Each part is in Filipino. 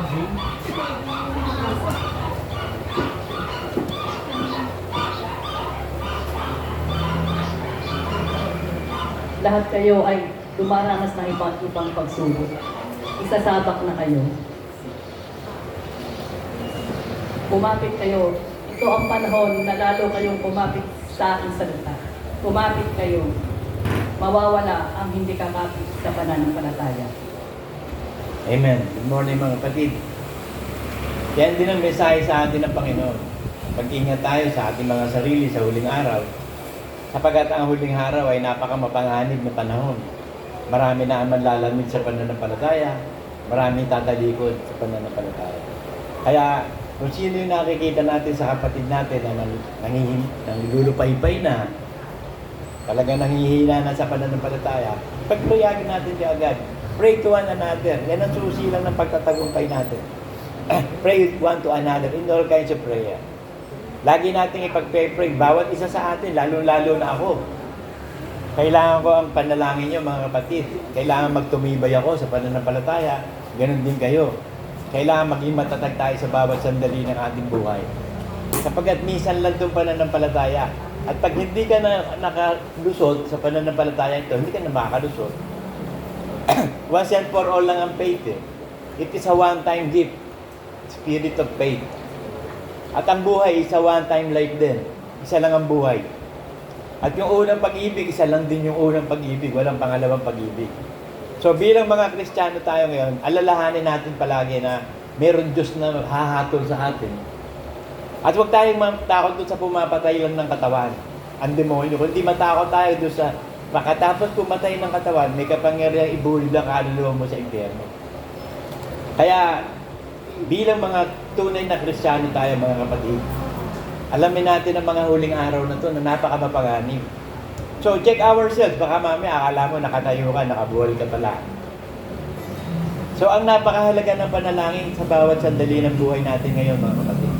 Lahat kayo ay dumaranas ng iba't ibang pagsubok. Isasabak na kayo. Kumapit kayo. Ito ang panahon na lalo kayong kumapit sa aking salita. Kumapit kayo. Mawawala ang hindi kakapit sa pananampalataya. Amen. Good morning mga kapatid. Yan din ang mensahe sa atin ng Panginoon. Mag-ingat tayo sa ating mga sarili sa huling araw. Sapagkat ang huling araw ay napakamapanganib na panahon. Marami na ang manlalamig sa pananampalataya. Maraming tatalikod sa pananampalataya. Kaya kung sino yung nakikita natin sa kapatid natin na nangilulupay-pay na, talagang nangihina na sa pananampalataya, pagpayagin natin siya agad. Pray to one another. Yan ang susi lang ng pagtatagumpay natin. Pray one to another in all kinds of prayer. Lagi natin ipag-pray. Bawat isa sa atin, lalo-lalo na ako. Kailangan ko ang panalangin niyo mga kapatid. Kailangan magtumibay ako sa pananampalataya. Ganon din kayo. Kailangan maging matatag tayo sa bawat sandali ng ating buhay. Sapagkat minsan lang itong pananampalataya. At pag hindi ka na nakalusot sa pananampalataya ito, hindi ka na makakalusot. Once and for all lang ang faith eh. It is a one-time gift. Spirit of faith. At ang buhay is a one-time life din. Isa lang ang buhay. At yung unang pag-ibig, isa lang din yung unang pag-ibig. Walang pangalawang pag-ibig. So bilang mga Kristiyano tayo ngayon, alalahanin natin palagi na meron Diyos na hahatol sa atin. At huwag tayong matakot doon sa pumapatay lang ng katawan. Ang demonyo. Kung di matakot tayo doon sa makatapos pumatay ng katawan, may kapangyarihan ibulid ang kaluluwa mo sa impyerno. Kaya bilang mga tunay na Kristiyano tayo mga kapatid, alamin natin ang mga huling araw na ito na napakamapanganib. So, check ourselves. Baka mamaya akala mo nakatayo ka, nakabuhol ka pala. So, ang napakahalaga ng panalangin sa bawat sandali ng buhay natin ngayon mga kapatid.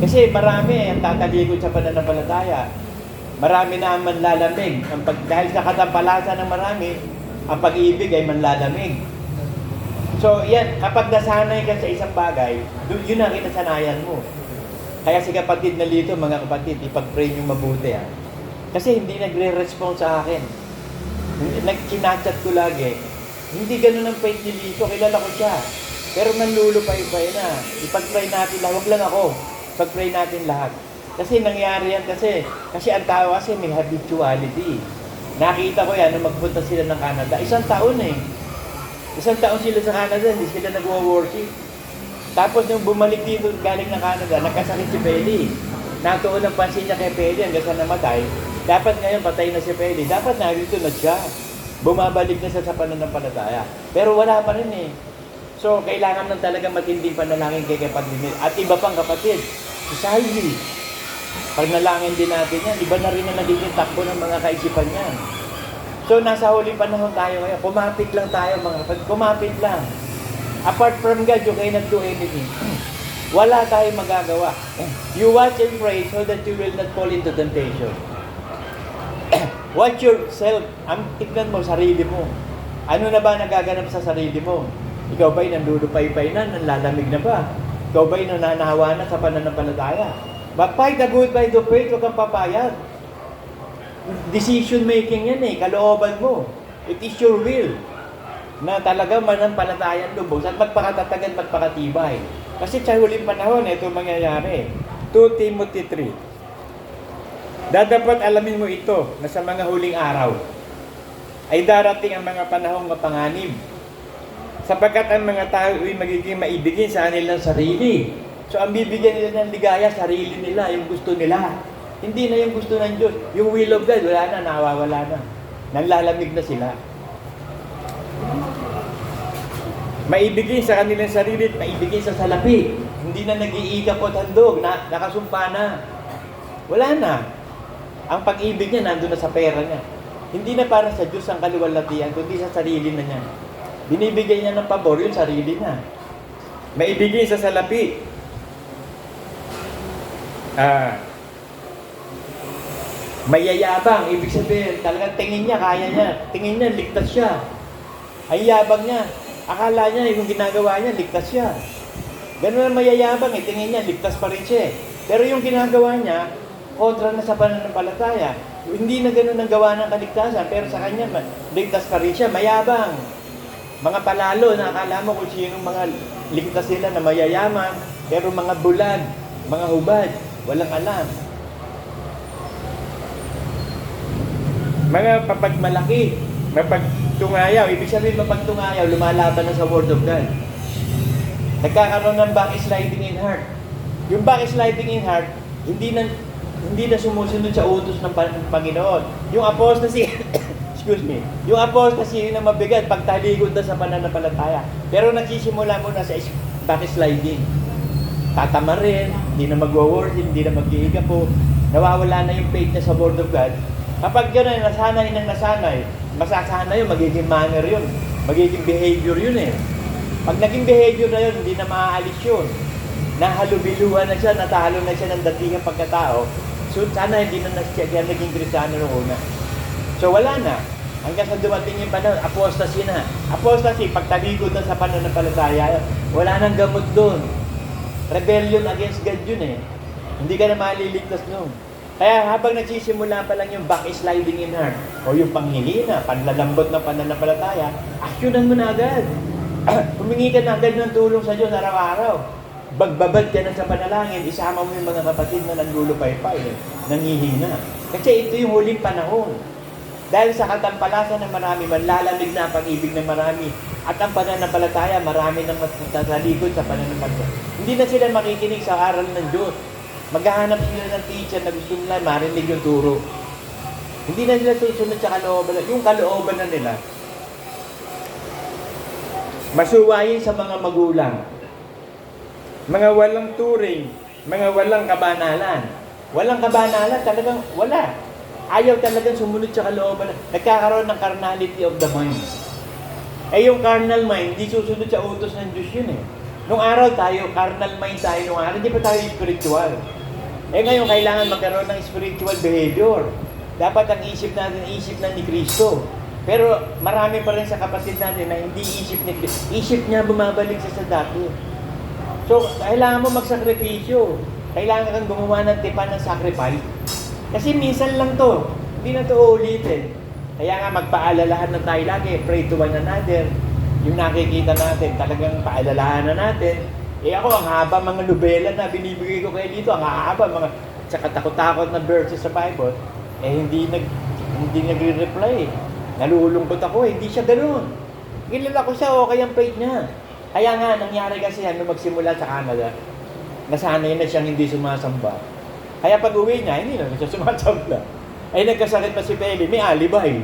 Kasi marami ang tatalikod sa pananampalataya. Marami na ang manlalamig. Dahil sa katampalasan ng marami, ang pag-ibig ay manlalamig. So, yan, kapag nasanay ka sa isang bagay, yun ang kinasanayan mo. Kaya si kapatid na lito, mga kapatid, ipag-pray nyo mabuti. Kasi hindi nagre-respond sa akin. Nag-chinachat ko lagi. Hindi ganun ang faith ni Lito, kilala ko siya. Pero manlulupay-pay na. Ipag-pray natin lahat, wag lang ako. Ipag-pray natin lahat. Kasi nangyari yan kasi ang tao kasi may habituality. Nakita ko yan nung magpunta sila ng Canada. Isang taon sila sa Canada, hindi sila nagwa-worship. Tapos nung bumalik dito galing ng Canada, nagkasakit si Peli. Natuon ang pansin niya kay Peli hanggang sa namatay. Dapat ngayon patay na si Peli. Dapat narito na siya. Bumabalik na siya sa pananampalataya. Pero wala pa rin eh. So, kailangan ng talagang matinding panalangin kay kapatid. At iba pang kapatid, si Salvi. Pag nalangin din natin yan, iba na rin na nagiging takbo ng mga kaisipan niyan. So, nasa huling panahon tayo ngayon. Kumapit lang tayo mga kapatid. Kumapit lang. Apart from God, you cannot do anything. Wala tayong magagawa. You watch and pray so that you will not fall into temptation. Watch yourself. Tignan mo, sarili mo. Ano na ba nagaganap sa sarili mo? Ikaw ba'y nandulupay-pay na, nanlalamig na ba? Ikaw ba'y nananahawa na sa pananampalataya? But fight the good fight of faith, huwag kang papayag. Decision making yan eh, kalooban mo. It is your will na talaga manampalatayang lubos at magpakatatag at magpakatibay. Kasi sa huling panahon, ito mangyayari. 2 Timothy 3. Dapat alamin mo ito na sa mga huling araw ay darating ang mga panahong mapanganib. Sapagkat ang mga tao ay magiging maibigin sa kanilang sarili. So ang bibigyan nila ng ligaya, sarili nila, yung gusto nila. Hindi na yung gusto ng Diyos. Yung will of God, wala na, nawawala na. Nanlalamig na sila. Maibigin sa kanilang sarili at maibigin sa salapi. Hindi na nag-iikap o handog, nakasumpa na. Wala na. Ang pag-ibig niya nandun na sa pera niya. Hindi na para sa Diyos ang kaluwalhatian, kundi sa sarili na niya. Binibigay niya ng pabor yung sarili niya. Maibigin sa salapi. Mayayabang, ibig sabihin, talagang tingin niya, kaya niya. Tingin niya, ligtas siya. Ay yabang niya. Akala niya, yung ginagawa niya, ligtas siya. Ganun ang mayayabang eh. Tingin niya, ligtas pa rin siya eh. Pero yung ginagawa niya, kontra na sa pananampalataya. Hindi na ganun ang gawa ng kaligtasan, pero sa kanya, ligtas pa rin siya, mayabang. Mga palalo, na akala mo kung sinong mga ligtas sila na mayayaman, pero mga bulag, mga hubad, walang alam. Mga papagmalaki, mapagtungayaw, ibig sabihin mapagtungayaw, lumalaban na sa Word of God. Nagkakaroon ng backsliding in heart. Yung backsliding in heart, hindi na sumusunod sa utos ng Panginoon. Yung apostasy, excuse me, yung apostasy yun ang mabigat, pagtalikod na sa pananampalataya. Pero nagsisimula muna sa backsliding. Tatama rin, hindi na magwo-worship, hindi na mag-iiga po, nawawala na yung faith niya sa Word of God. Kapag yun ay nasanay ng nasanay, masasana yun, magiging manner yun, magiging behavior yun eh. Pag naging behavior na yun, hindi na maaalis yun. Nahalubiluhan na siya, natalo na siya ng datingang pagkatao. So sana hindi na siya naging Kristiyano noong una. So wala na. Hanggang sa dumating yung panahon, apostasy na. Apostasy, pagtalikod na sa pananampalataya, wala nang gamot doon. Rebellion against God yun eh. Hindi ka na maliligtas noon. Kaya habang nagsisimula pa lang yung backsliding in heart, o yung panghihina, panlalambot na pananampalataya, aksyonan mo na agad. Humingi ka na agad ng tulong sa Diyos araw-araw. Bagbabad ka na sa panalangin, isama mo yung mga kapatid na naglulupay-pay, nanghihina. Kasi ito yung huling panahon. Dahil sa katampalasan ng marami, manlalamig na ang pag-ibig ng marami. At ang pananampalataya, marami nang matalikod sa pananampalataya. Hindi na sila makikinig sa aral ng Diyos. Maghahanap sila ng teacher na gusto nila marinig yung turo. Hindi na sila susunod sa kalooban. Yung kalooban na nila, masuwayin sa mga magulang. Mga walang turing, mga walang kabanalan. Walang kabanalan, talagang wala. Ayaw talagang sumunod sa kalooban. Nagkakaroon ng carnality of the mind. Eh yung carnal mind, hindi susunod sa utos ng Diyos yun eh. Nung araw tayo, carnal mind tayo nung araw, hindi pa tayo spiritual. Eh ngayon, kailangan magkaroon ng spiritual behavior. Dapat ang isip natin, isip na ni Kristo. Pero marami pa rin sa kapatid natin na hindi isip ni Kristo. Isip niya bumabalik sa dati. So, kailangan mo magsakripisyo. Kailangan kang gumawa ng tipan ng sacrifice. Kasi minsan lang to. Hindi na to uulitin. Kaya nga magpaalalahan na tayo lagi. Pray to one another. Yung nakikita natin, talagang paalalahan na natin. Eh ako, ang haba mga nobela na binibigay ko kayo dito. Ang haba, mga sa katakot-takot na verses sa Bible. Eh hindi nagre-reply. Nalulungkot ako. Hindi siya ganoon. Kilala ko siya, okay ang faith niya. Kaya nga, nangyari kasi nung magsimula sa Canada, nasanay na siyang hindi sumasamba. Kaya pag uwi niya, hindi na siya sumasamba. Ay nagkasakit pa si Peli, may alibay.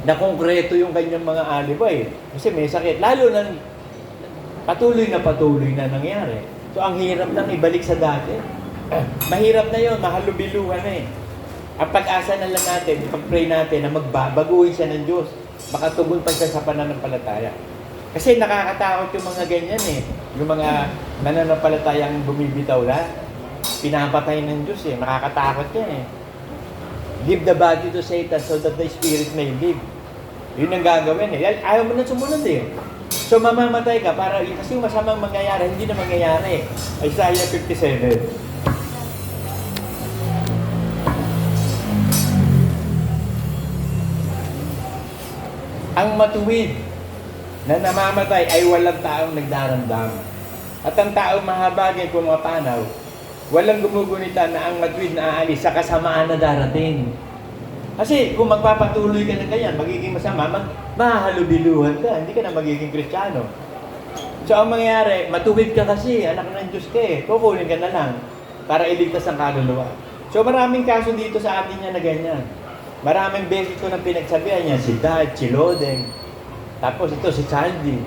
Na konkreto yung kanyang mga alibay. Kasi may sakit. Lalo na patuloy na nangyari. So ang hirap nang ibalik sa dati. Mahirap na yun, mahalubiluhan na eh. Ang pag-asa na lang natin, pag-pray natin na magbabaguhin siya ng Diyos. Makatugon pa siya sa pananampalataya. Kasi nakakatakot yung mga ganyan eh. Yung mga nananampalatayang bumibitaw na, pinapatay ng Diyos eh. Nakakatakot yan eh. Give the body to Satan so that the spirit may live. Yun ang gagawin eh. Ayaw mo na sumunod eh. So mamamatay ka para kasi yung masamang mangyayari, hindi na mangyayari. Isaiah 57. Ang matuwid na namamatay ay walang taong nagdaramdam. At ang taong mahabagay pumapanaw, walang gumugunita na ang matuwid na aalis sa kasamaan na darating. Kasi kung magpapatuloy ka na ganyan, magiging masama, mahahalubiluhan ka, hindi ka na magiging Kristiyano. So ang mangyayari, matuwid ka kasi, anak ng Diyos ka eh, kukunin ka na lang para iligtas ang kaluluwa. So maraming kaso dito sa atin niya na ganyan. Maraming beses ko nang pinagsabihan niya, si Dad, si Lodeng, tapos ito si Sandy.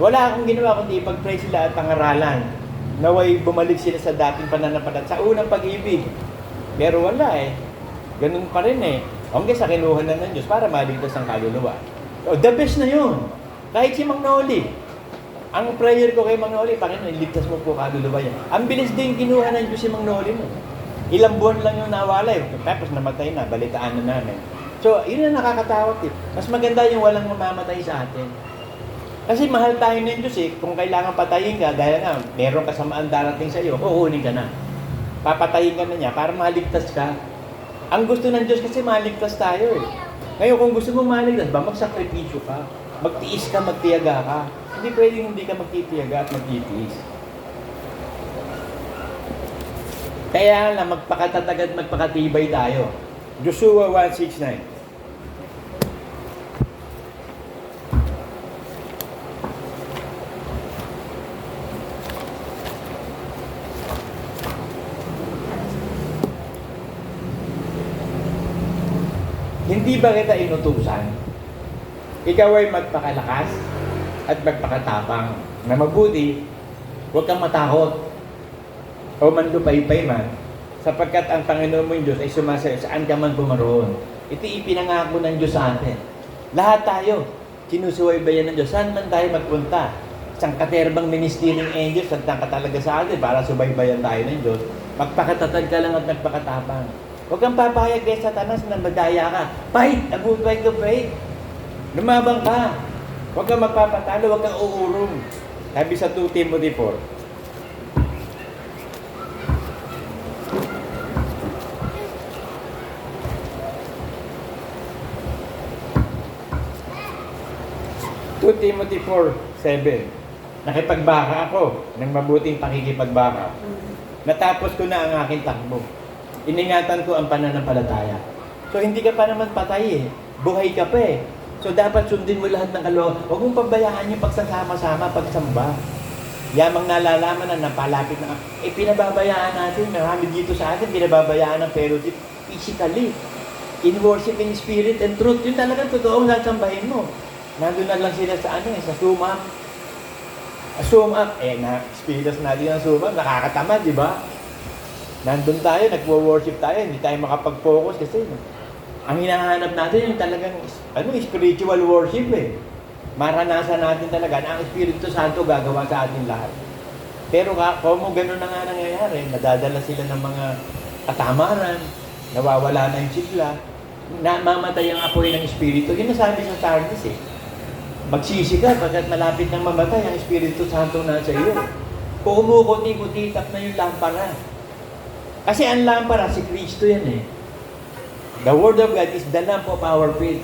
Wala akong ginawa kundi ipag-pray sila at pangaralan. Naway bumalik sila sa dating pananampalataya, sa unang pag-ibig. Pero wala eh. Ganun pa rin eh. Hanggang sa kinuha na ng Diyos para maligtas ang kaluluwa. So, the best na yun. Kahit si Mang Noli. Ang prayer ko kay Mang Noli, Panginoon, iligtas mo po kaluluwa yan. Ang bilis din kinuha ng Diyos si Mang Noli mo. Ilang buwan lang yung nawalay. Tapos namatay na, balitaan na namin. So, yun ang nakakatakot eh. Mas maganda yung walang mamamatay sa atin. Kasi mahal tayo ng Diyos eh. Kung kailangan patayin ka, dahil nga, meron kasamaan darating sa iyo, kukunin ka na. Papatayin ka na niya para maligtas ka. Ang gusto ng Diyos kasi maligtas tayo eh. Ngayon, kung gusto mo maligtas ba, magsakripisyo ka. Magtiis ka, magtiyaga ka. Hindi pwedeng hindi ka magtitiyaga at magtitiis. Kaya lang, magpakatatag at magpakatibay tayo. Joshua 1:6-9. Hindi ba kita inutusan? Ikaw ay magpakalakas at magpakatapang na mabuti, huwag kang matakot o manlupaypay man, sapagkat ang Panginoon mong Diyos ay sumasayo saan ka man pumaroon. Ito ipinangako ng Diyos sa atin. Lahat tayo, sinusubaybayan ng Diyos. Saan man tayo magpunta? Isang katerbang ministering angels, saan ka talaga sa atin para subaybayan tayo ng Diyos. Magpakatatag ka lang at magpakatapang. Huwag kang papayag kay Satanas na madaya ka. Fight! A good fight of faith. Lumabang ka. Huwag kang magpapatalo, huwag kang uurong. Sabi sa 2 Timothy 4. Timothy 4:7. Nakipagbaka ako ng mabuting pakikipagbaka. Natapos ko na ang aking takbo. Iningatan ko ang pananampalataya. So hindi ka pa naman patay eh. Buhay ka pa eh. So dapat sundin mo lahat ng kalooban. Huwag mong pabayaan yung pagsasama-sama, pagsamba. Yamang nalalaman na napalapit na. Pinababayaan natin. Marami dito sa atin, pinababayaan ng fellowship physically. In worship, in spirit and truth. Yun talagang totoong sasambahin mo. Nandun na lang sila sa sa Zoom up. Zoom up, na-experience natin ang Zoom up, nakakatamad, di ba? Nandun tayo, nagwo-worship tayo, hindi tayo makapag-focus kasi ang hinahanap natin yung talagang spiritual worship eh. Maranasan natin talaga na ang Espiritu Santo gagawa sa atin lahat. Pero kung gano'n na nga nangyayari, nadadala sila ng mga katamaran, nawawala na yung sigla, mamatay ang apoy ng Espiritu. Yun nasabi sa Sardis eh. Magsisi ka pagkat malapit nang mamatay ang Espiritu Santo na sa iyo. Kung umukuti-kutitak na yung lampara. Kasi ang lampara, si Kristo yan eh. The Word of God is the lamp of our faith.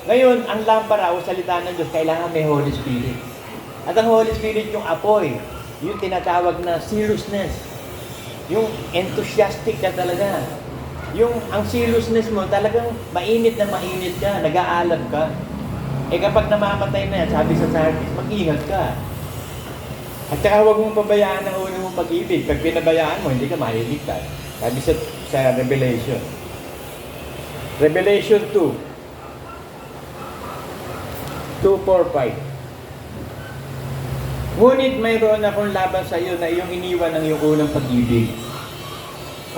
Ngayon, ang lampara o salita ng Diyos, kailangan may Holy Spirit. At ang Holy Spirit yung apoy, yung tinatawag na seriousness. Yung enthusiastic ka talaga. Yung ang seriousness mo, talagang mainit na mainit ka, nag-aalab ka. Kapag namamatay na yan, sabi sa Sardis, mag-ingat ka. At saka huwag mong pabayaan ang unang mong pag-ibig. Pag pinabayaan mo, hindi ka maliligtas. Sabi sa Revelation. Revelation 2. 2:4-5. Ngunit mayroon akong laban sa iyo na iyong iniwan ng iyong unang pag-ibig.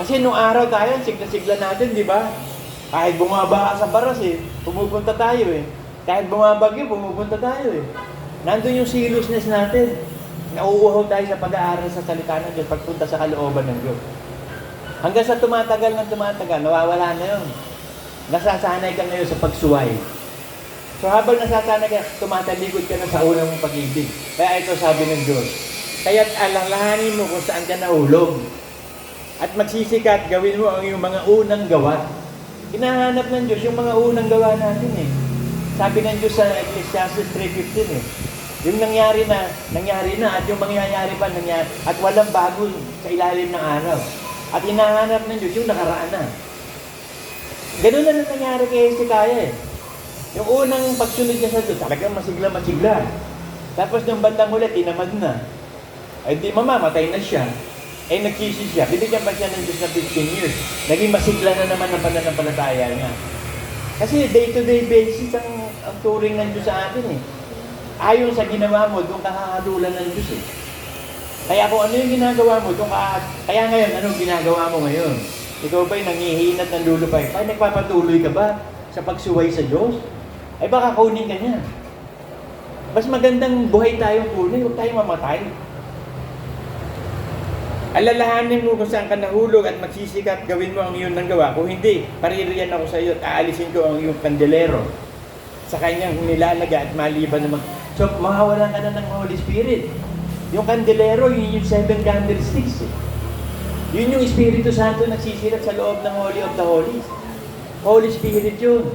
Kasi nung araw tayo, sigla-sigla natin, di ba? Kahit bumaba ka sa baras pumupunta tayo Kahit bumabagyo, pumupunta tayo Nandun yung seriousness natin. Nauuhaw tayo sa pag-aaral sa salita ng Diyos, pagpunta sa kalooban ng Diyos. Hanggang sa tumatagal, nawawala na yun. Nasasanay ka ngayon sa pagsuway. So habang nasasanay ka, tumatalikod ka na sa unang mong pag-ibig. Kaya ito sabi ng Diyos, kaya't alalahanin mo kung saan ka nahulog. At magsisikat, gawin mo ang iyong mga unang gawa. Hinahanap ng Diyos yung mga unang gawa natin Sabi ng Diyos sa Ecclesiastes 3:15 yung nangyari na at yung mangyayari pa nangyari at walang bago sa ilalim ng araw. At hinahanap ng Diyos yung nakaraan na. Ganun na nangyari kay Hezekiah Yung unang pagsunod niya sa Diyos, talagang masigla. Tapos nung bandang huli, tinamad na. Di mamamatay na siya. Nagsisi siya. Binigyan pa siya ng Diyos na 15 years. Naging masigla na naman ang pananampalataya niya. Kasi day-to-day basis ang turing ng Diyos sa atin Ayon sa ginawa mo, doon kahahalulan ng Diyos Kaya kung ano yung ginagawa mo, kaya ngayon, anong ginagawa mo ngayon? Ikaw ba'y nangihinat ng lulupay? Nagpapatuloy ka ba sa pagsuway sa Diyos? Baka kunin ka niya. Mas magandang buhay tayong kunin, huwag tayong mamatay. Alalahanin mo kung saan ka nahulog at magsisikat, gawin mo ang iyong nanggawa. Kung hindi, paririyan ako sa iyo at aalisin ko ang iyong kandelero sa kanyang nilalaga at maliban na So, mawawalan ka na ng Holy Spirit. Yung kandelero, yun yung 7 candlesticks. Yun yung Espiritu Santo nagsisilap sa loob ng Holy of the Holies. Holy Spirit yun.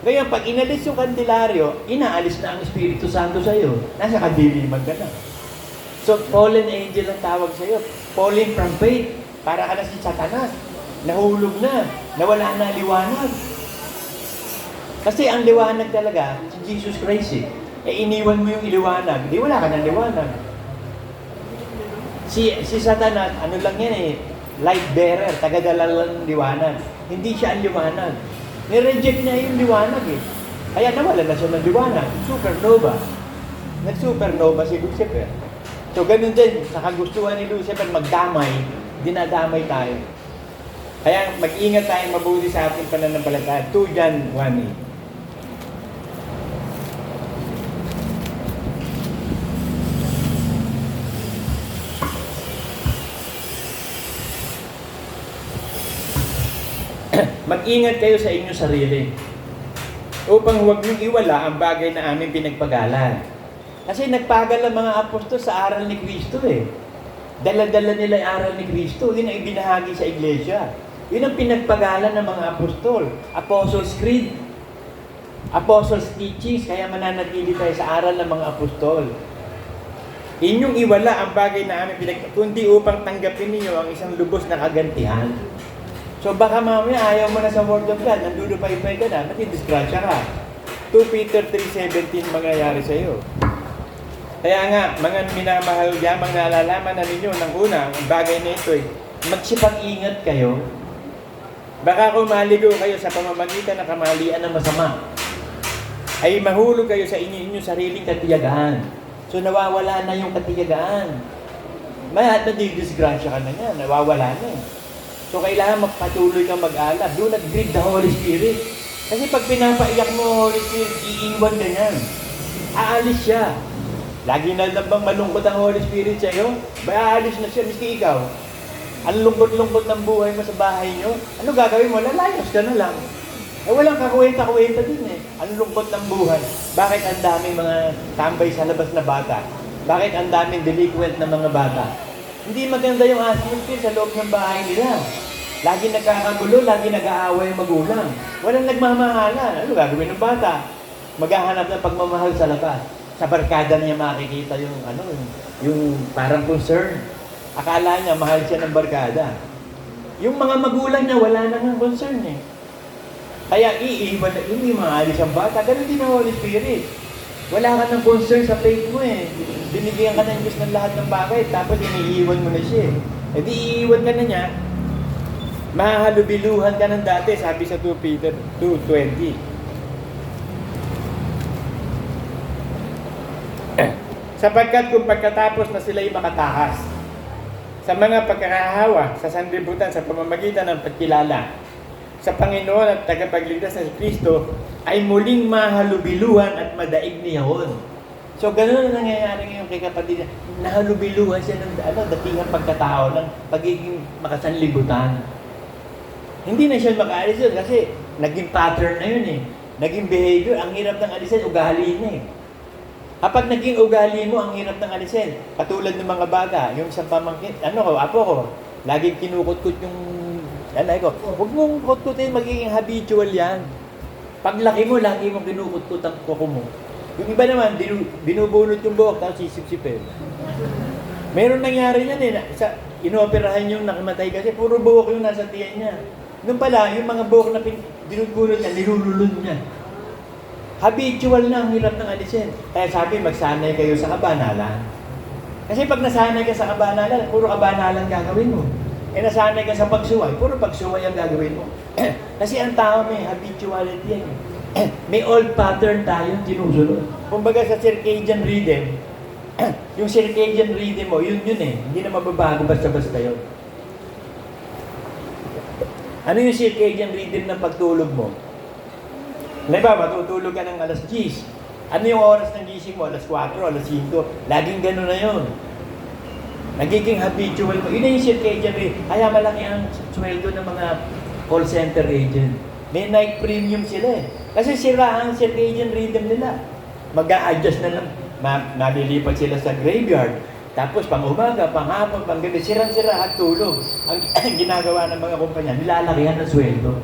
Ngayon, pag inalis yung kandelaryo, inaalis na ang Espiritu Santo sa'yo. Nasa kadiliman ka na. So, fallen angel ang tawag sa'yo. Fallen from faith. Para ka na si Satanas. Nahulog na. Nawala na liwanag. Kasi ang liwanag talaga, si Jesus Christ eh. Iniwan mo yung iliwanag, di wala ka ng liwanag. Si Satanas, ano lang yan eh, light bearer, tagadala lang ng liwanag. Hindi siya ang liwanag. Nireject niya yung liwanag eh. Kaya nawala na siya ng liwanag. Supernova. Nag-supernova si Lucifer. So ganun din, sa kagustuhan ni Lucifer magdamay, dinadamay tayo. Kaya mag-ingat tayo mabuti sa ating pananampalataya. 2 John 1:8. Mag-ingat kayo sa inyong sarili upang huwag niyong iwala ang bagay na aming pinagpagalan. Kasi nagpagal ang mga apostol sa aral ni Kristo eh. Dala-dala nila yung aral ni Kristo. Yun ang ibinahagi sa iglesia. Yun ang pinagpagalan ng mga apostol. Apostles' Creed. Apostles' Teachings. Kaya mananatili tayo sa aral ng mga apostol. Inyong iwala ang bagay na aming pinagpagalan, kundi upang tanggapin ninyo ang isang lubos na kagantihan. So baka mamaya ayaw mo na sa Word of God, nandudupay-pay ka na, matidisgrasya ka. 2 Peter 3:17 mangyayari sa iyo. Kaya nga, mga minamahal yamang nalalaman na ninyo ng una, ang bagay na ito ay magsipag-ingat kayo. Baka kung maligo kayo sa pamamagitan ng kamalian ng masama, ay mahulog kayo sa inyong sariling katiyagaan. So nawawala na yung katiyagaan. May nadidisgrasya ka na yan, nawawala na eh. So, kailangan magpatuloy kang mag-alab. Do not grieve the Holy Spirit. Kasi pag pinapaiyak mo Holy Spirit, iiwan ka niyan. Aalis siya. Lagi na lang bang malungkot ang Holy Spirit sa'yo? Ba, aalis na siya, miski ikaw. Ang lungkot-lungkot ng buhay mo sa bahay nyo. Ano gagawin mo? Lalayos ka na lang. Eh, walang kakuwenta-kuwenta din eh. Ang lungkot ng buhay. Bakit ang daming mga tambay sa labas na bata? Bakit ang daming delinquent na mga bata? Hindi maganda yung atmosphere sa loob ng bahay nila. Lagi nagkakagulo, lagi nag-aaway ang magulang. Walang nagmamahalan. Ano gagawin ng bata? Maghahanap ng pagmamahal sa labas. Sa barkada niya makikita yung parang concern. Akala niya mahal siya ng barkada. Yung mga magulang niya wala nang concern eh. Kaya iiwan na, hindi maalis ang bata. Ganun din ang Holy Spirit. Wala ka ng concern sa faith mo eh. Binigyan ka ng Diyos ng lahat ng bagay, tapos iniiwan mo na siya eh. E di iiwan ka na niya, mahahalubiluhan ka ng dati, sabi sa 2 Peter 2:20. Sapagkat kung pagkatapos na sila'y makatakas sa mga pagkakahawa, sa sanlibutan, sa pamamagitan ng pagkilala sa Panginoon at tagapagligtas na si Kristo, ay muling mahalubiluhan at madaig niyahon. So, gano'n ang nangyayari ngayon kay kapatid. Nahalubiluhan siya ng datingang pagkatao ng pagiging makasanlibutan. Hindi na siya makaalis yun kasi naging pattern na yun eh. Naging behavior. Ang hirap ng alisin, ugali na eh. Kapag naging ugali mo, ang hirap ng alisin. Katulad ng mga bata, yung isang pamangkin, apo ko, laging kinukutkut yung nanay ko. Huwag mong kutkutin, magiging habitual yan. Paglaki mo, lagi mong kinukutkut ang kuko mo. Yung iba naman, binubunot yung buhok, tapos sisip-sipin. Meron nangyari yan eh. Inooperahan yung nakimatay kasi puro buhok yung nasa tiyan niya. Nung pala, yung mga buhok na binubunot niya, nilululun niya. Habitual na ang hirap ng alisin. Kaya sabi, magsanay kayo sa kabanalan. Kasi pag nasanay ka sa kabanalan, puro kabanalan gagawin mo. Nasanay ka sa pagsuway, puro pagsuway ang gagawin mo. Kasi ang tao may habituality yan. May old pattern tayo tinusunod. Kumbaga sa circadian rhythm, yung circadian rhythm mo, yun eh. Hindi na mababago basta-basta yun. Ano yung circadian rhythm ng pagtulog mo? Halimbawa, matutulog ka ng alas 10. Ano yung oras ng gising mo? Alas 4, alas 5. Laging gano'n na yun. Nagiging habitual mo. Yun na yung circadian rhythm. Kaya malaki ang sweldo ng mga call center agent. May night premium sila eh. Kasi sira ang circadian rhythm nila. Mag-a-adjust na lang. Nalilipat sila sa graveyard. Tapos pang umaga, pang hapon, pang gabi, sirang-sira at tulog. Ang ginagawa ng mga kumpanya, nilalakihan ng sweldo.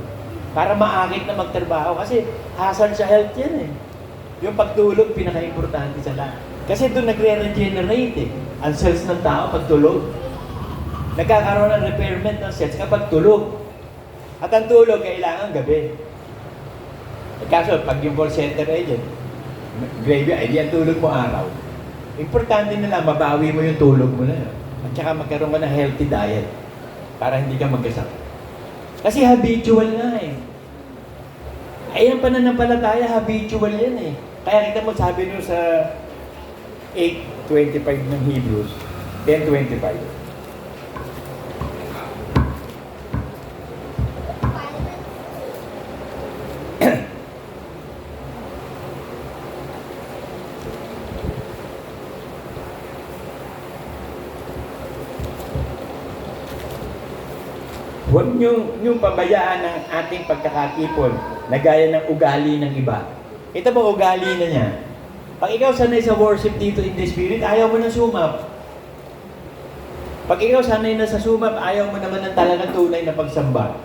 Para maakit na magtrabaho. Kasi hazard sa health yan eh. Yung pagtulog, pinaka-importante sa lahat. Kasi doon nagre-regenerate eh. Ang cells ng tao pag tulog. Nagkakaroon ng repairment ng cells kapag tulog. At ang tulog, kailangan gabi. Kaso, pag yung call center agent, graveyard, ay di ang tulog mo araw. Importante na lang, mabawi mo yung tulog mo na yun. At saka magkaroon ka ng healthy diet para hindi ka magkasakit. Kasi habitual nga eh. Ay, ang pananampalataya, habitual yan eh. Kaya kita mo, sabi nyo sa 8:25 ng Hebrews, 10:25. Huwag niyong pabayaan ng ating pagkakatipon na gaya ng ugali ng iba. Ito ba ugali na niya? Pag ikaw sanay sa worship dito in the Spirit, ayaw mo na sumap. Pag ikaw sanay na sa sumap, ayaw mo naman ng talagang tunay na pagsamba.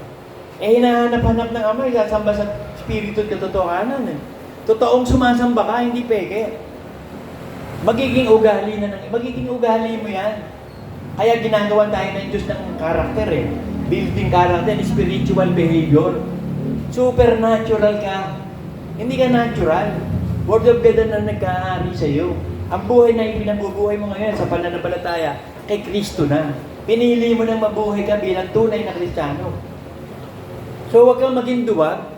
Eh, hinahanap-hanap ng Ama, sasamba sa Espiritu at katotohanan. Eh. Totoong sumasamba ka, hindi peke. Magiging ugali mo yan. Kaya ginagawa tayo ng Diyos ng karakter eh. Building character, spiritual behavior. Supernatural ka. Hindi ka natural. Word of God na nagkahari sa iyo. Ang buhay na ipinabubuhay mo ngayon sa pananampalataya, kay Kristo na. Pinili mo nang mabuhay ka bilang tunay na Kristiyano. So huwag kang maging duwag.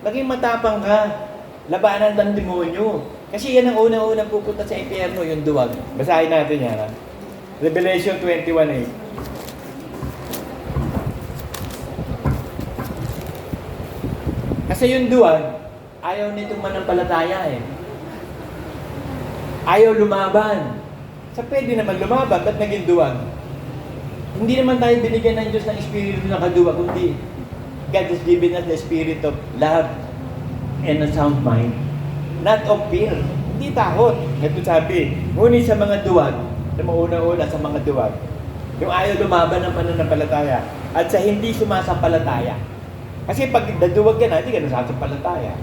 Maging matapang ka. Labanan ng demonyo. Kasi yan ang unang-unang pupunta sa impyerno, yung duwag. Basahin natin yan. Ha? Revelation 21:8. Kasi yung duwag, ayaw nitong manampalataya eh. Ayaw lumaban. Sa pwede naman lumaban, ba't naging duwag? Hindi naman tayo binigyan ng Diyos ng espiritu na kaduwag, kundi God has given us the spirit of love and a sound mind. Not of fear. Hindi takot. Ito sabi, ngunit sa mga duwag, sa mauna-una sa mga duwag, yung ayaw lumaban ng pananampalataya at sa hindi sumasampalataya. Kasi pag naduwag ka na, hindi ka nasasampalataya.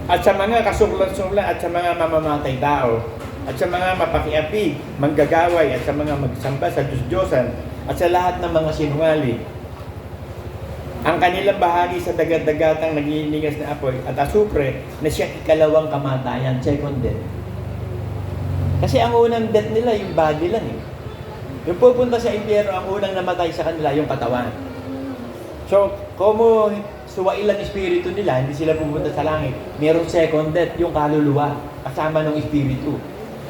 At sa mga kasuklat-suklat at sa mga mamamatay tao, at sa mga mapakiapi, manggagaway, at sa mga magsamba sa Diyos-Diyosan, at sa lahat ng mga sinungaling, ang kanilang bahagi sa dagat-dagatang nagliligas na apoy at asupre na siya ikalawang kamatayan, second death. Kasi ang unang death nila, yung body lang eh. Yung pupunta sa impyerno, ang unang namatay sa kanila, yung katawan. So, como suwail ang espiritu nila, hindi sila pupunta sa langit. Merong second death, yung kaluluwa, kasama ng espiritu.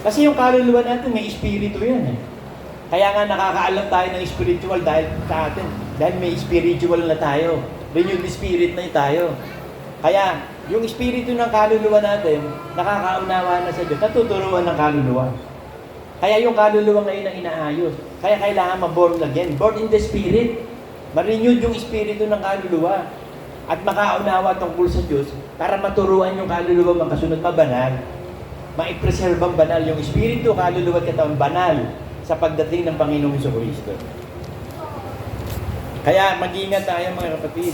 Kasi yung kaluluwa natin, may espiritu yan eh. Kaya nga nakakaalam tayo ng spiritual dahil sa atin. Dahil may spiritual na tayo. Renewed spirit na tayo. Kaya, yung espiritu ng kaluluwa natin, nakakaunawa na sa Diyos, natuturuan ng kaluluwa. Kaya yung kaluluwa ngayon ang inaayos. Kaya kailangan ma-born again. Born in the spirit. Ma-renewed yung espiritu ng kaluluwa. At makaunawa tungkol sa Diyos para maturuan yung kaluluwa makasunod mabanal. Ma-preserve ang banal. Yung espiritu, kaluluwa at katawan, banal sa pagdating ng Panginoong Jesucristo. Kaya mag-ingat tayo mga kapatid.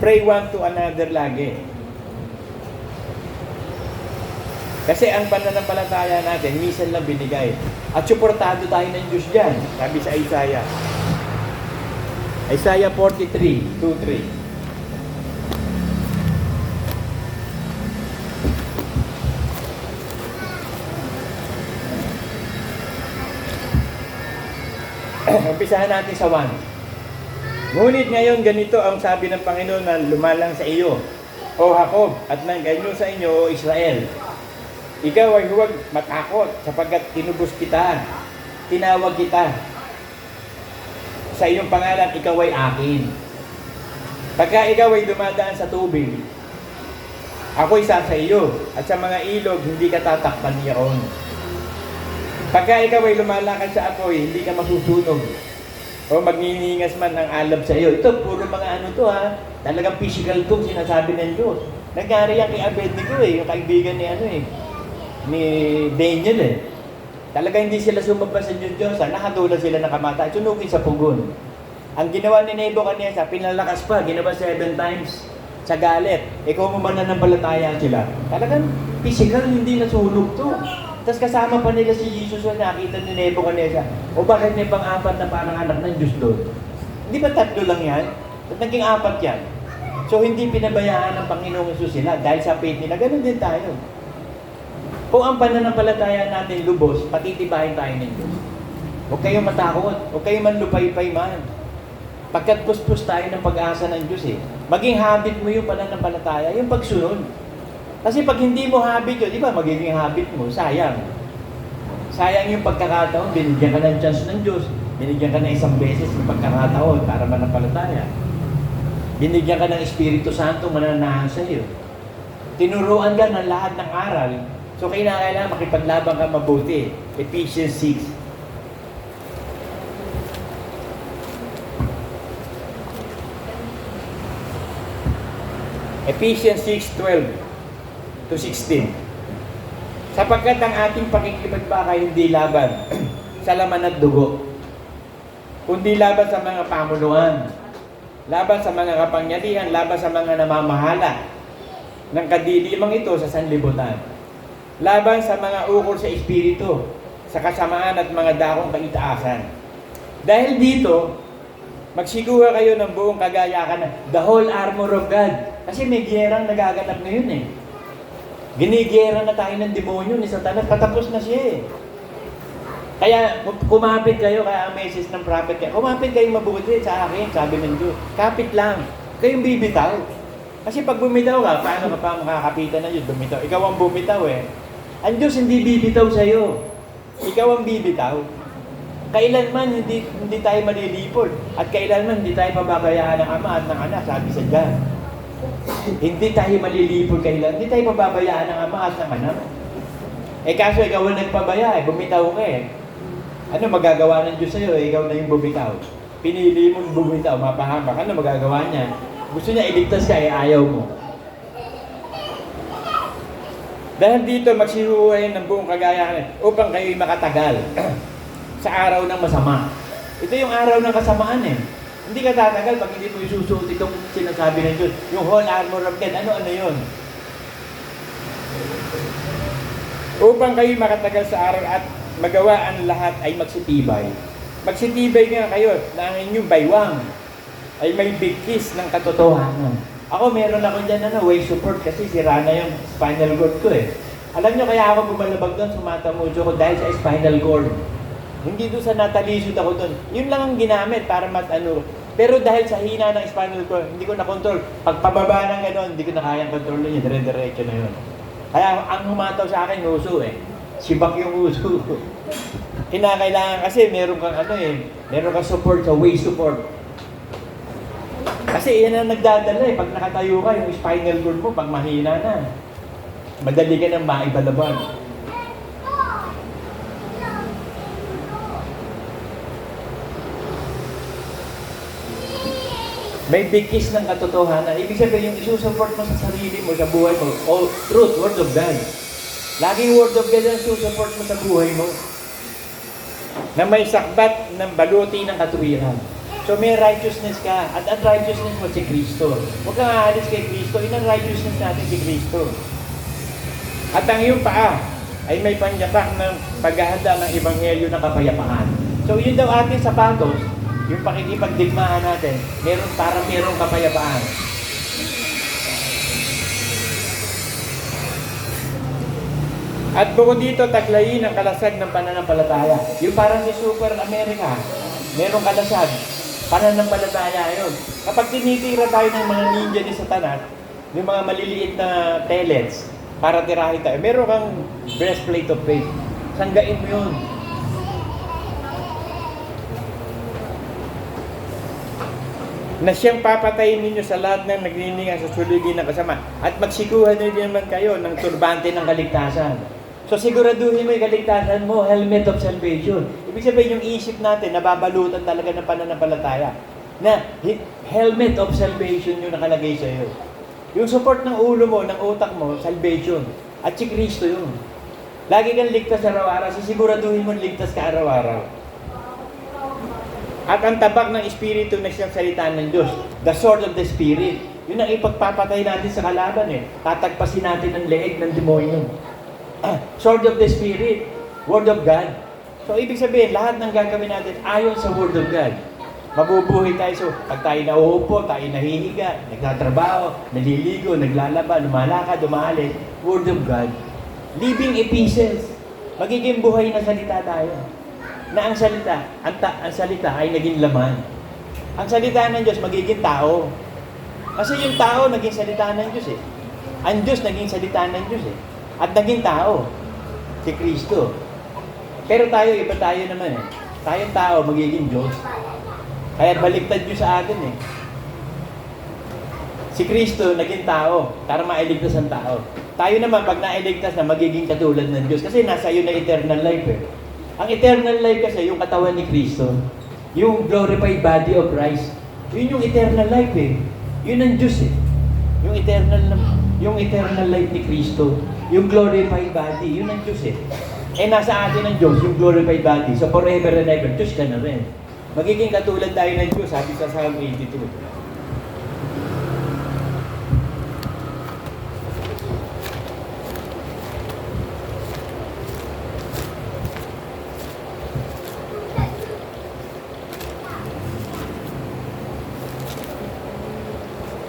Pray one to another lagi. Kasi ang pananampalataya natin, minsan lang binigay. At suportado tayo ng Diyos dyan. Sabi sa Isaiah. Isaiah 43:2-3. Umpisahan natin sa 1. Ngunit ngayon ganito ang sabi ng Panginoon na lumalang sa iyo, O Jacob, at nangganyo sa inyo, O Israel. Ikaw ay huwag matakot sapagkat tinubos kita, tinawag kita. Sa iyong pangalan, ikaw ay akin. Pagka ikaw ay dumadaan sa tubig, ako'y sa iyo, at sa mga ilog, hindi ka tatakpan niyaon. Pagka ikaw ay lumalakad sa apoy, hindi ka masusunog. O magniningas man ng alab sa iyo. Ito, puro mga ano to ha. Talagang physical tong sinasabi ng Diyos. Nangyari yan kay Abednego yung kaibigan ni Daniel Talaga hindi sila sumabas sa Diyos, nakatulad sila ng kamatayan, sunugin sa pugon. Ang ginawa ni Nebuchadnezzar, pinalakas pa, ginawa 7 times sa galit. Kung mananampalataya sila, talagang physical, hindi nasunog to. Tapos kasama pa nila si Jesus na nakita ni Nebuchadnezzar. O bakit may pang-apat na parang anak ng Diyos doon? Hindi ba 3 lang yan? At naging 4 yan. So hindi pinabayaan ng Panginoong Jesus sila dahil sa faith nila. Ganun din tayo. Kung ang pananampalataya natin lubos, patitibahin tayo ng Diyos. Huwag kayong matakot. Huwag kayong manlupay-pay man. Pagkat puspos tayo ng pag-asa ng Diyos Maging habit mo yung pananampalataya, yung pagsunod. Kasi pag hindi mo habit yun, di ba magiging habit mo, sayang. Sayang yung pagkakataon, binigyan ka ng chance ng Diyos, binigyan ka ng 1 beses ng pagkakataon para manampalataya. Binigyan ka ng Espiritu Santo mananahan sa iyo. Tinuruan ka ng lahat ng aral. So kailangan makipaglaban ka mabuti. Ephesians 6. Ephesians 6:12 to 16. Sapagkat ang ating pakikipagbaka hindi laban sa laman at dugo, kundi laban sa mga pamunuan, laban sa mga kapangyarihan, laban sa mga namamahala ng kadilimang ito sa sanlibutan, laban sa mga ukol sa espiritu, sa kasamaan at mga dakong kaitaasan. Dahil dito, magsiguha kayo ng buong kagayakan, the whole armor of God. Kasi may giyerang nagaganap ngayon Ginigiyera na tayo ng demonyo ni Satanas, patapos na siya Kaya kumapit kayo, kaya ang message ng prophet kayo, kumapit kayo mabuti sa akin, sabi ng Diyos. Kapit lang, kayong bibitaw. Kasi pag bumitaw ka, paano ka pa makakapitan ng Diyos? Bumitaw. Ikaw ang bumitaw Ang Diyos hindi bibitaw sa'yo. Ikaw ang bibitaw. Kailanman hindi tayo malilipol. At kailanman hindi tayo pababayaan ng ama at ng anak, sabi sa John. Hindi tayo malilipol kailan. Hindi tayo pababayaan ng ama at ng anak. Kaso ikaw ang nagpabaya bumitaw ka Ano magagawa ng Diyos sa'yo? Ikaw na yung bumitaw. Pinili mong bumitaw, mapahamak. Ano magagawa niya? Gusto niya iligtas ka, ayaw mo. Dahil dito, magsihuhay ng buong kagayahan upang kayo'y makatagal sa araw ng masama. Ito yung araw ng kasamaan Hindi ka tatagal pag hindi mo isusuot itong sinasabi ng Diyos. Yung whole armor of God, ano yun? Upang kayo'y makatagal sa araw at magawa ang lahat ay magsitibay. Magsitibay nga kayo na ang inyong baywang ay may bigkis ng katotohanan. Ako meron ako dyan way support kasi sira na yung spinal cord ko Alam nyo kaya ako bumalabag doon, sumatamucho ko dahil sa spinal cord. Hindi doon sa natalisod ako doon. Yun lang ang ginamit para Pero dahil sa hina ng spinal cord, hindi ko na-control. Pag pababa ng gano'n, hindi ko na kayang kontrolin yun. Dire-diretso na yun. Kaya ang humataw sa akin, uso Sibak yung uso. Kinakailangan kasi meron kang meron kang support sa way support. Kasi yan ang nagdadala Pag nakatayo ka, yung spinal cord mo, pag mahina na, madali ka nang maibalaban. May bigkis ng katotohanan. Ibig sabihin, yung isusupport mo sa sarili mo, sa buhay mo, all truth, word of God. Laging word of God ang isusupport mo sa buhay mo. Na may sakbat ng baluti ng katuwiran. So may righteousness ka, at ang righteousness mo si Kristo. Huwag kang aalis kay Kristo, ang righteousness natin si Kristo. At ang iyong paa ay may panyapak ng paghahanda ng ebanghelyo ng kapayapaan. So yun daw ating sapatos, yung pakikipagdigmaan natin, merong kapayapaan. At bukod dito, taglayin ang kalasag ng pananampalataya. Yung parang si Super America, merong kalasag. Pananampalataya yun. Kapag tinitira tayo ng mga ninja ni Satanas, yung mga maliliit na pellets, para tirahin tayo, meron kang breastplate of faith. Sanggain mo yun. Na siyang papatayin ninyo sa lahat ng nagnininga sa suligi ng kasama. At magsikuhan nyo din naman kayo ng turbante ng kaligtasan. So siguraduhin mo yung kaligtasan mo, helmet of salvation. Ibig sabihin yung isip natin, nababalutan talaga ng pananampalataya. Na helmet of salvation yung nakalagay sa iyo. Yung support ng ulo mo, ng utak mo, salvation. At si Kristo yun. Lagi kang ligtas araw-araw, sisiguraduhin mo ligtas ka araw-araw. At ang tabak ng Espiritu na siyang salita ng Diyos, the sword of the Spirit. Yun ang ipagpapatay natin sa kalaban eh. Tatagpasin natin ang leeg ng demonyo. Sword of the Spirit, Word of God. So, ibig sabihin, lahat ng gagawin natin ayon sa Word of God. Mabubuhay tayo. So, pag tayo nauupo, tayo nahihiga, nagtatrabaho, naliligo, naglalaba, lumalakad, umaalis, Word of God. Living epistles. Magiging buhay na salita tayo. Na ang salita ay naging laman. Ang salita ng Diyos magiging tao. Kasi yung tao naging salita ng Diyos eh. Ang Diyos naging salita ng Diyos eh. At naging tao. Si Kristo. Pero tayo, iba tayo naman eh. Tayong tao, magiging Diyos. Kaya baliktad Diyos sa atin eh. Si Kristo, naging tao, para mailigtas ang tao. Tayo naman, pag nailigtas na, magiging katulad ng Diyos. Kasi nasa iyo na eternal life eh. Ang eternal life kasi, yung katawan ni Kristo. Yung glorified body of Christ. Yun yung eternal life eh. Yun ang Diyos eh. Yung eternal life ni Kristo. Yung glorified body, yun ang Diyos eh. Eh, nasa atin ng Diyos, yung glorified body. So, forever and ever, Diyos ka na rin. Magiging katulad tayo ng Diyos, sabi sa Psalm 82.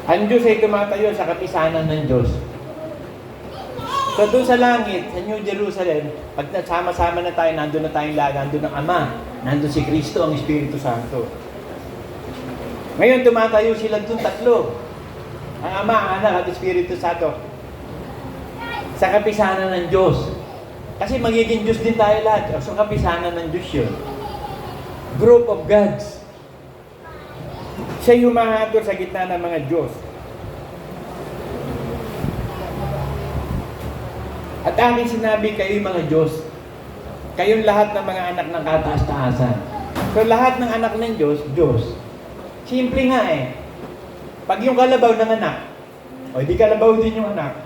Ang Diyos ay tumatayo sa kapisanan ng Diyos. So doon sa langit, sa New Jerusalem, pag sama-sama na tayo, nandun na tayong lahat, nandun ang Ama, nandun si Kristo, ang Espiritu Santo. Ngayon, tumatayo sila doon tatlo. Ang Ama, ang Anak, at Espiritu Santo. Sa kapisanan ng Diyos. Kasi magiging Diyos din tayo lahat. So kapisanan ng Diyos yun. Group of gods. Siya yung humahatol sa gitna ng mga Diyos. At aking sinabi, kayo'y mga Diyos. Kayong lahat ng mga anak ng kataas-taasan. So lahat ng anak ng Diyos, Diyos. Simple nga eh. Pag yung kalabaw ng anak, o di kalabaw din yung anak.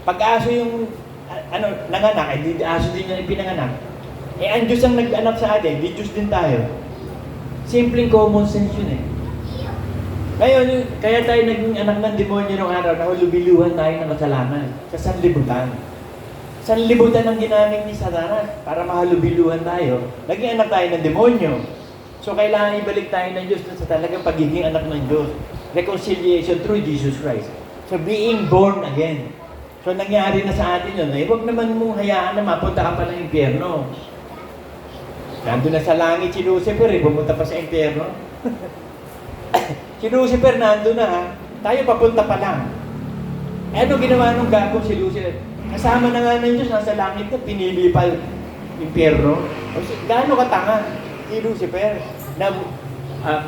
Pag aso yung nanganak, eh di aso din yung pinanganak. Eh ang Diyos ang nag-anak sa atin, di Diyos din tayo. Simpleng common sense yun eh. Ngayon, kaya tayo naging anak ng demonyo nung araw, nahulubiluhan tayo ng kasalanan sa sanlibutan. Sanlibutan ang ginamit ni Satanas para mahalubiluhan tayo. Naging anak tayo ng demonyo. So, kailangan ibalik tayo ng Diyos sa talagang pagiging anak ng Diyos. Reconciliation through Jesus Christ. So, being born again. So, nangyari na sa atin yun. Eh, huwag naman mong hayaan na mapunta ka pa ng impyerno. Nandun na sa langit si Lucifer, eh, pumunta pa sa impyerno. Si Lucifer nandun na ha. Tayo papunta pa lang. Eh, ano ginawa nung gagawin si Lucifer? Kasama na nga ng Diyos, nasa langit na, pinili pa impyerno. Gaano katanga si Lucifer? Na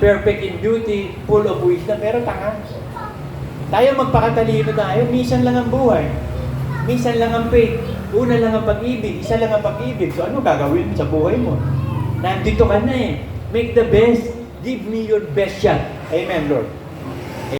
perfect in beauty, full of wisdom, pero tanga. Tayo magpakatalino tayo, minsan lang ang buhay. Minsan lang ang faith. Una lang ang pag-ibig, isa lang ang pag-ibig. So ano gagawin sa buhay mo? Nandito ka na eh. Make the best. Give me your best shot. Amen, Lord.